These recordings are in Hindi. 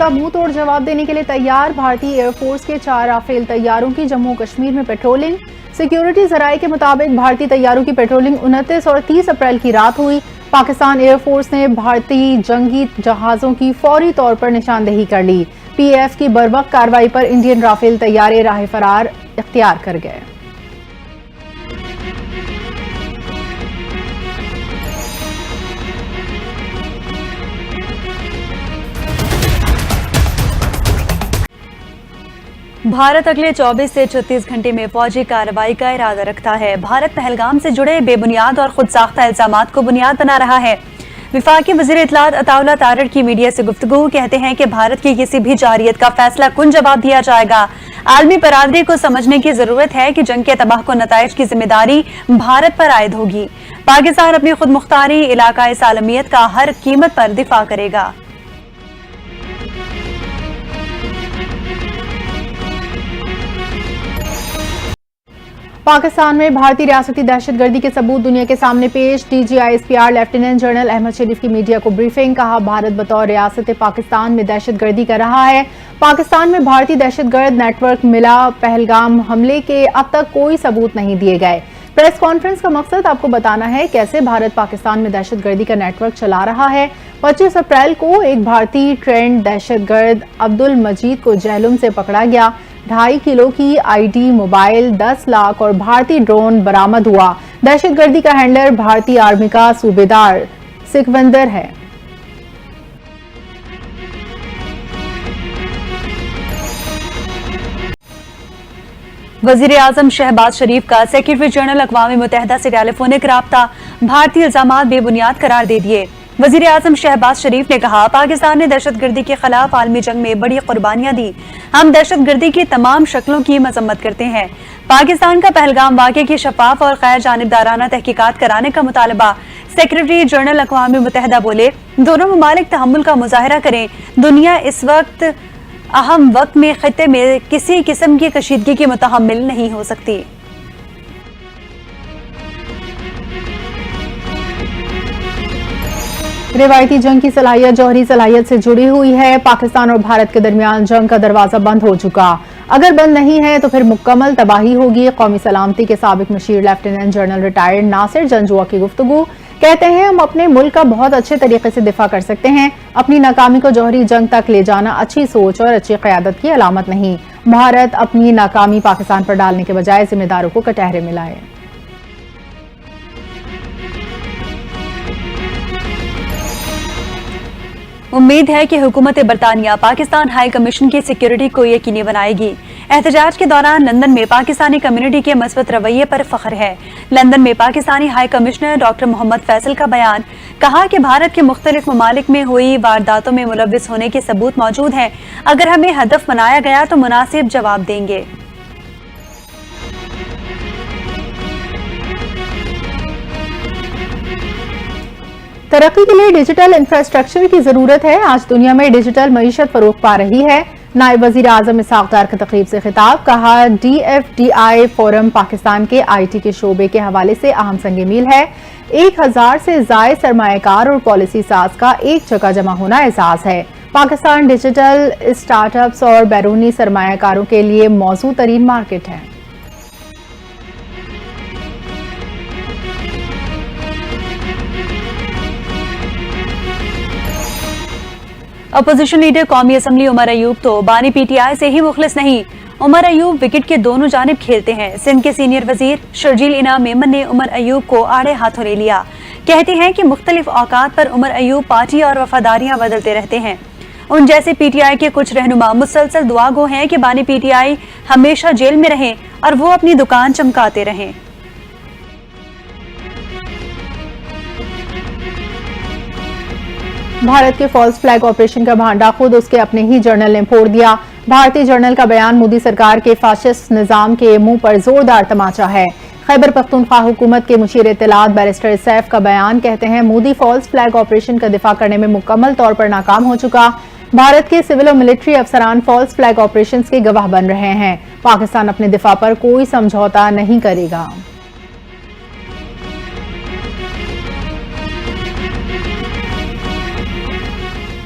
का मुंह तोड़ जवाब देने के लिए तैयार। भारतीय एयरफोर्स के 4 राफेल तैयारों की जम्मू कश्मीर में पेट्रोलिंग। सिक्योरिटी जराये के मुताबिक भारतीय तैयारों की पेट्रोलिंग 29 और 30 अप्रैल की रात हुई। पाकिस्तान एयरफोर्स ने भारतीय जंगी जहाजों की फौरी तौर पर निशानदेही कर ली। पीएफ की बर्वक्त कार्रवाई पर इंडियन राफेल तैयारे राह फरार इख्तियार कर गए। भारत अगले 24 से 36 घंटे में फौजी कार्रवाई का इरादा रखता है। भारत पहलगाम से जुड़े बेबुनियाद और खुदसाख्ता इल्जामात को बुनियाद बना रहा है। विफाकी वज़ीर इत्तलात अताउल्लाह तारड़ की मीडिया से गुफ्तगू कहते हैं कि भारत की किसी भी जारियत का फैसला कुन जवाब दिया जाएगा। आलमी बरादरी को समझने की जरूरत है कि जंग के तबाह को नताइज की जिम्मेदारी भारत पर आयद होगी। पाकिस्तान अपनी खुद मुख्तारी इलाकाई सालमियत का हर कीमत पर दिफा करेगा। पाकिस्तान में भारतीय रियासती दहशतगर्दी के सबूत दुनिया के सामने पेश। DGISPR लेफ्टिनेंट जनरल अहमद शरीफ की मीडिया को ब्रीफिंग। कहा, भारत बतौर रियासत पाकिस्तान में दहशतगर्दी कर रहा है। पाकिस्तान में भारतीय दहशतगर्द नेटवर्क मिला। पहलगाम हमले के अब तक कोई सबूत नहीं दिए गए। प्रेस कॉन्फ्रेंस का मकसद आपको बताना है कैसे भारत पाकिस्तान में दहशतगर्दी का नेटवर्क चला रहा है। 25 अप्रैल को एक भारतीय ट्रेंड दहशतगर्द अब्दुल मजीद को जहलुम से पकड़ा गया। 2.5 किलो की आईडी मोबाइल, 10 लाख और भारतीय ड्रोन बरामद हुआ। दहशतगर्दी का हैंडलर भारतीय आर्मी का सूबेदार सिकंदर है। वजीर आजम शहबाज शरीफ का सेक्रेटरी जनरल अक़वाम मुत्तहिदा से टेलीफोनिक राब्ता। भारतीय इल्जामात बेबुनियाद करार दे दिए। वजीर आजम शहबाज शरीफ ने कहा, पाकिस्तान ने दहशतगर्दी के खिलाफ आलमी जंग में बड़ी कुर्बानियां दी। हम दहशतगर्दी की तमाम शक्लों की मजम्मत करते हैं। पाकिस्तान का पहलगाम वाक़े की शफाफ और गैर जानिबदाराना तहकीकात कराने का मुतालबा। सेक्रेटरी जनरल अक़वाम मुत्तहिदा बोले, दोनों ममालिक तहम्मुल का मुजाहरा करें। दुनिया इस वक्त अहम वक्त में खित्ते में किसी किस्म की कशीदगी की मुतहम्मिल नहीं हो सकती। रिवायती जंग की सलाहियत जौहरी सलाहियत से जुड़ी हुई है। पाकिस्तान और भारत के दरमियान जंग का दरवाजा बंद हो चुका। अगर बंद नहीं है तो फिर मुकम्मल तबाही होगी। कौमी सलामती के साबिक मशीर lieutenant general retired Nasir Janjua की गुफ्तगू। कहते हैं, हम अपने मुल्क का बहुत अच्छे तरीके से दिफा कर सकते हैं। अपनी नाकामी को जौहरी जंग तक ले जाना अच्छी सोच और अच्छी क़यादत की अलामत नहीं। भारत अपनी नाकामी पाकिस्तान पर डालने के बजाय जिम्मेदारों को कटहरे मिलाए। उम्मीद है कि हुकूमत बरतानिया पाकिस्तान हाई कमीशन की सिक्योरिटी को यकीनी बनाएगी। एहतजाज के दौरान लंदन में पाकिस्तानी कम्युनिटी के मस्बत रवैये पर फख्र है। लंदन में Pakistani high commissioner doctor Mohammad Faisal का बयान। कहा कि भारत के मुख्तलिफ ममालिक में हुई वारदातों में मुलव्विस होने के सबूत मौजूद हैं। अगर हमें हदफ बनाया गया तो मुनासिब जवाब देंगे। तरक्की के लिए डिजिटल इंफ्रास्ट्रक्चर की जरूरत है। आज दुनिया में डिजिटल मईशत फरोग पा रही है। नायब वजीर आजम इसहाक डार का तकरीब से खिताब। कहा, DFDI फोरम पाकिस्तान के IT के शोबे के हवाले से अहम संग मील है। 1000 से जायद सरमायाकार और पॉलिसी साज का एक जगह जमा होना एहसास है। पाकिस्तान डिजिटल स्टार्टअप्स और बैरूनी सरमायाकारों के लिए मौजू तरीन मार्केट है। अपोजिशन लीडर कौमी असम्बली उमर अयूब तो बानी PTI से ही मुखलिस नहीं। उमर अयूब विकेट के दोनों जानिब खेलते हैं। सिंध के सीनियर वजीर शर्जील इनाम मेमन ने उमर अयूब को आड़े हाथों ले लिया। कहते हैं कि मुख्तलिफ औकात पर उमर अयूब पार्टी और वफादारियां बदलते रहते हैं। उन जैसे PTI के कुछ रहनुमा मुसलसल दुआ गो हैं कि बानी PTI हमेशा जेल में रहें और वो अपनी दुकान चमकाते रहें। भारत के फॉल्स फ्लैग ऑपरेशन का भांडा खुद उसके अपने ही जर्नल ने फोड़ दिया। भारतीय जर्नल का बयान मोदी सरकार के फाशिस्ट निजाम के मुंह पर जोरदार तमाचा है। खैबर पख्तूनख्वा हुकूमत के मुशीर इत्तलात बैरिस्टर सैफ का बयान। कहते हैं, मोदी फॉल्स फ्लैग ऑपरेशन का दिफा करने में मुकम्मल तौर पर नाकाम हो चुका। भारत के सिविल और मिलिट्री अफसरान फॉल्स फ्लैग ऑपरेशन के गवाह बन रहे हैं। पाकिस्तान अपने दिफा पर कोई समझौता नहीं करेगा।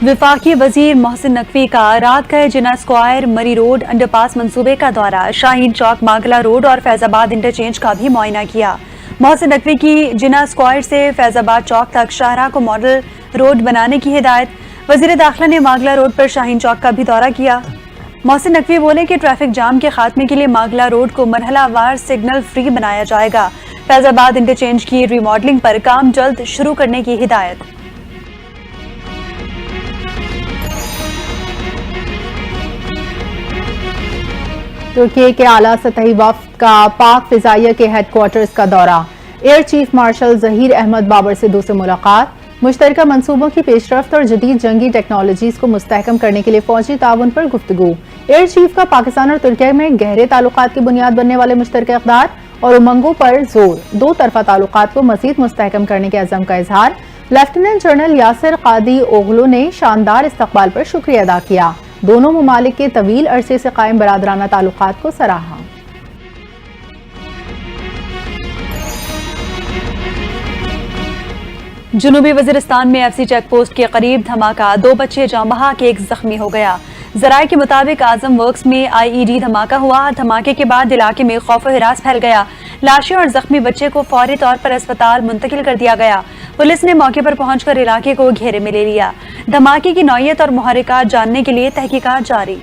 विफाकी वजीर मोहसिन नकवी का रात का जिना स्क्वायर मरी रोड अंडरपास मंसूबे का दौरा, शाहीन चौक मागला रोड और फैजाबाद इंटरचेंज का भी मुआयना किया। मोहसिन नकवी की जिना स्क्वायर से फैजाबाद चौक तक शाहराह को मॉडल रोड बनाने की हिदायत। वजीर दाखिला ने मागला रोड पर शाहीन चौक का भी दौरा किया। मोहसिन नकवी बोले कि ट्रैफिक जाम के खात्मे के लिए मागला रोड को मरहलावार सिग्नल फ्री बनाया जाएगा। फैजाबाद इंटरचेंज की रीमॉडलिंग पर काम जल्द शुरू करने की हिदायत। तुर्की के आला सतही वफ्द का पाक फिजाइया के हेडक्वार्टर्स का दौरा। Air chief marshal Zaheer Ahmed Babar Sidhu से मुलाकात। मुश्तरका मंसूबों की पेशरफ्त और जदीद जंगी टेक्नोलॉजीज को मुस्तहकम करने के लिए फौजी ताउन पर गुफ्तगू। एयर चीफ का पाकिस्तान और तुर्की में गहरे ताल्लुकात की बुनियाद बनने वाले मुश्तरका इक़दार और उमंगों पर जोर। दो तरफा ताल्लुकात को मजीद मुस्तहकम करने के अज़म का इजहार। लेफ्टिनेंट जनरल यासिर कादी ओगलो ने शानदार इस्तकबाल पर शुक्रिया अदा किया। दोनों ममालिक के तवील अरसे से कायम बरादराना ताल्लुकात को सराहा। जुनूबी वजीरिस्तान में एफसी चेक पोस्ट के करीब धमाका, 2 बच्चे जाँ बहक, 1 जख्मी हो गया। जराये के मुताबिक आजम वर्क्स में आईईडी धमाका हुआ। धमाके के बाद इलाके में खौफ व हिरास फैल गया। लाशें और जख्मी बच्चे को फौरी तौर पर अस्पताल मुंतकिल कर दिया गया। पुलिस ने मौके पर पहुंचकर इलाके को घेरे में ले लिया। धमाके की नौयत और मुहर्रिकात जानने के लिए तहकीकात जारी।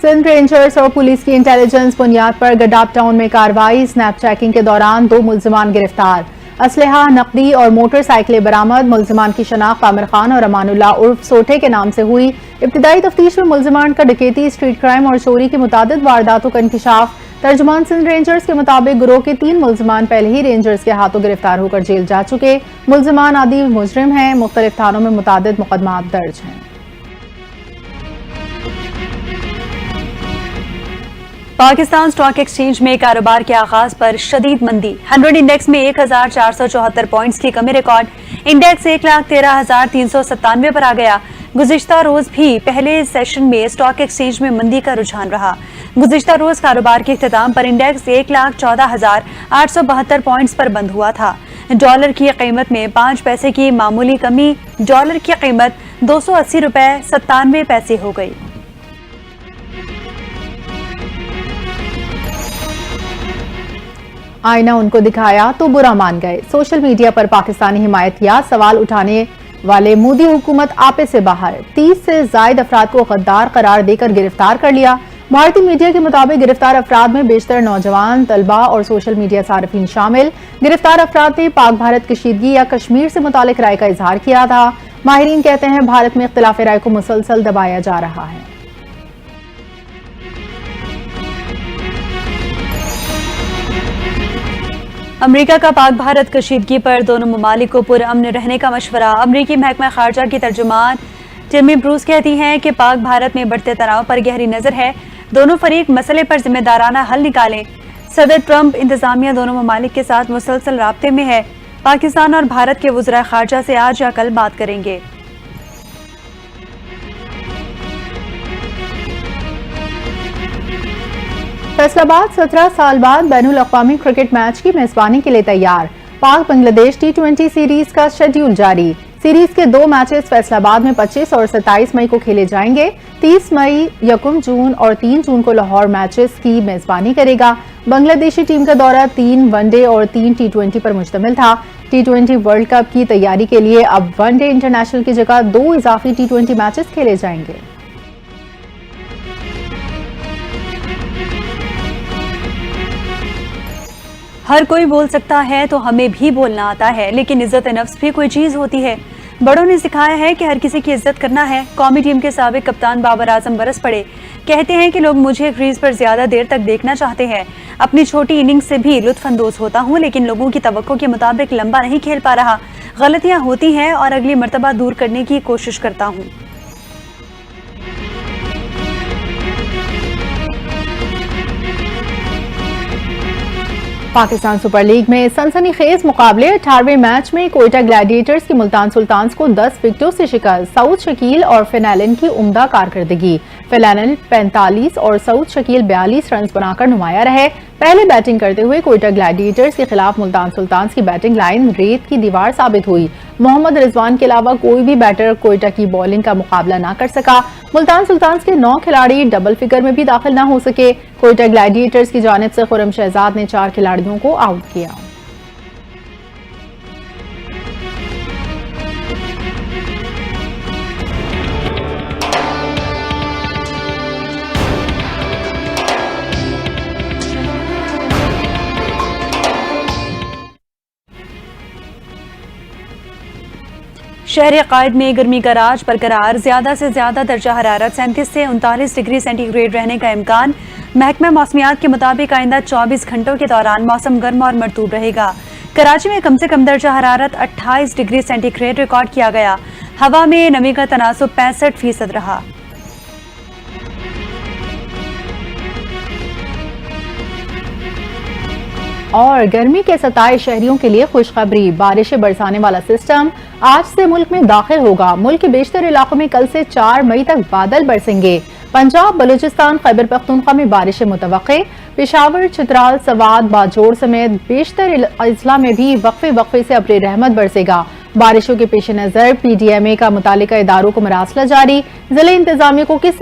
सिंध रेंजर्स और पुलिस की इंटेलिजेंस बुनियाद पर गडाप टाउन में कार्रवाई। स्नैप चेकिंग के दौरान 2 मुल्जिमान गिरफ्तार। असलहा, नकदी और मोटरसाइकिलें बरामद। मुल्जिमान की शनाख्त आमिर खान और अमानुल्लाह उर्फ सोठे के नाम से हुई। इब्तिदाई तफ्तीश में मुल्जिमान का डकैती, स्ट्रीट क्राइम और चोरी की मुतादिद वारदातों का इंकिशाफ। तर्जुमान सिंध रेंजर्स के मुताबिक गिरोह के 3 मुल्जिमान पहले ही रेंजर्स के हाथों गिरफ्तार होकर जेल जा चुके। मुल्जिमान आदि मुजरिम हैं। मुख्तलिफ थानों में मुतादिद मुकदमात दर्ज हैं। पाकिस्तान स्टॉक एक्सचेंज में कारोबार के आगाज पर शदीद मंदी। 100 इंडेक्स में 1474 पॉइंट्स की कमी रिकॉर्ड। इंडेक्स 1,13,397 पर आ गया। गुज़िश्ता रोज भी पहले सेशन में स्टॉक एक्सचेंज में मंदी का रुझान रहा। गुज़िश्ता रोज कारोबार के इख्तिताम पर इंडेक्स 1,14,872 पॉइंट्स पर बंद हुआ था। डॉलर की कीमत में 5 पैसे की मामूली कमी। डॉलर की कीमत 280 रुपए 97 पैसे हो गई। आईना उनको दिखाया तो बुरा मान गए। सोशल मीडिया पर पाकिस्तानी हिमायतिया सवाल उठाने वाले मोदी हुकूमत आपे से बाहर। 30 से जायद अफराद को गद्दार करार देकर गिरफ्तार कर लिया। भारतीय मीडिया के मुताबिक गिरफ्तार अफराद में बेशतर नौजवान, तलबा और सोशल मीडिया सार्फिन शामिल। गिरफ्तार अफराद ने पाक भारत कशीदगी या कश्मीर से मुतालिक राय का इजहार किया था। माहिरीन कहते हैं भारत में इख्तिलाफ राय को मुसलसल दबाया जा रहा है। अमेरिका का पाक भारत कशीदगी पर दोनों ममालिक को पुरअमन रहने का मशवरा। अमेरिकी महकमा खारजा की तर्जुमान टिमी ब्रूस कहती हैं कि पाक भारत में बढ़ते तनाव पर गहरी नजर है। दोनों फरीक मसले पर जिम्मेदाराना हल निकालें। सदर ट्रंप इंतजामिया दोनों ममालिक के साथ मुसलसल राब्ते में है। पाकिस्तान और भारत के वज़राए खारजा से आज या कल बात करेंगे। फैसलाबाद 17 साल बाद बैनुल अक़वामी क्रिकेट मैच की मेजबानी के लिए तैयार। पाक बांग्लादेश T20 सीरीज का शेड्यूल जारी। सीरीज के 2 मैचेस फैसलाबाद में 25 और 27 मई को खेले जाएंगे। 30 मई, 1 जून और 3 जून को लाहौर मैचेस की मेजबानी करेगा। बांग्लादेशी टीम का दौरा 3 वनडे और 3 T20 पर मुश्तमिल था। T20 वर्ल्ड कप की तैयारी के लिए अब वनडे इंटरनेशनल की जगह 2 इजाफी T20 मैचेस खेले जाएंगे। हर कोई बोल सकता है तो हमें भी बोलना आता है, लेकिन इज्जत नफ्स भी कोई चीज होती है। बड़ों ने सिखाया है कि हर किसी की इज्जत करना है। कौमी टीम के साबिक कप्तान बाबर आजम बरस पड़े। कहते हैं कि लोग मुझे क्रीज पर ज्यादा देर तक देखना चाहते हैं। अपनी छोटी इनिंग्स से भी लुत्फानंदोज होता हूँ, लेकिन लोगों की तवक्को के मुताबिक लंबा नहीं खेल पा रहा। गलतियां होती हैं और अगली मर्तबा दूर करने की कोशिश करता हूँ। पाकिस्तान सुपर लीग में सनसनीखेज मुकाबले। 18वें मैच में कोयटा ग्लैडिएटर्स की मुल्तान सुल्तान्स को 10 विकेटों से शिकस्त। सऊद शकील और फिनैलिन की उम्दा कारकर्दगी। फेलानल 45 और सऊद शकील 42 रन बनाकर नुमाया रहे। पहले बैटिंग करते हुए कोयटा ग्लैडिएटर्स के खिलाफ मुल्तान सुल्तान्स की बैटिंग लाइन रेत की दीवार साबित हुई। मोहम्मद रिजवान के अलावा कोई भी बैटर कोयटा की बॉलिंग का मुकाबला न कर सका। मुल्तान सुल्तान्स के 9 खिलाड़ी डबल फिगर में भी दाखिल न हो सके। कोयटा ग्लैडिएटर्स की जानिब से खुर्रम शहजाद ने 4 खिलाड़ियों को आउट किया। शहर कायद में गर्मी का राज बरकरार, ज्यादा से ज्यादा दर्जा हरारत 37 से 39 डिग्री सेंटीग्रेड रहने का इम्कान। महकमा मौसमियात के मुताबिक आइंदा 24 घंटों के दौरान मौसम गर्म और मरतूब रहेगा। कराची में कम से कम दर्जा हरारत 28 डिग्री सेंटीग्रेड रिकॉर्ड किया गया। हवा में नमी का तनासुब 65% रहा। और गर्मी के सताए शहरियों के लिए खुशखबरी, बारिशें बरसाने वाला सिस्टम आज से मुल्क में दाखिल होगा। मुल्क के बेशतर इलाकों में कल से 4 मई तक बादल बरसेंगे। पंजाब, बलूचिस्तान, खैबर पख्तूनख्वा में बारिशें मुतवक्के। पेशावर, चित्राल, सवात, बाजोड़ समेत बेशतर अजला में भी वक्फे वक्फे से अब्र रहमत बरसेगा। बारिशों के पेश नजर PDMA का मुतालिका इदारों को मरासला जारी। जिले इंतजामिया को किसी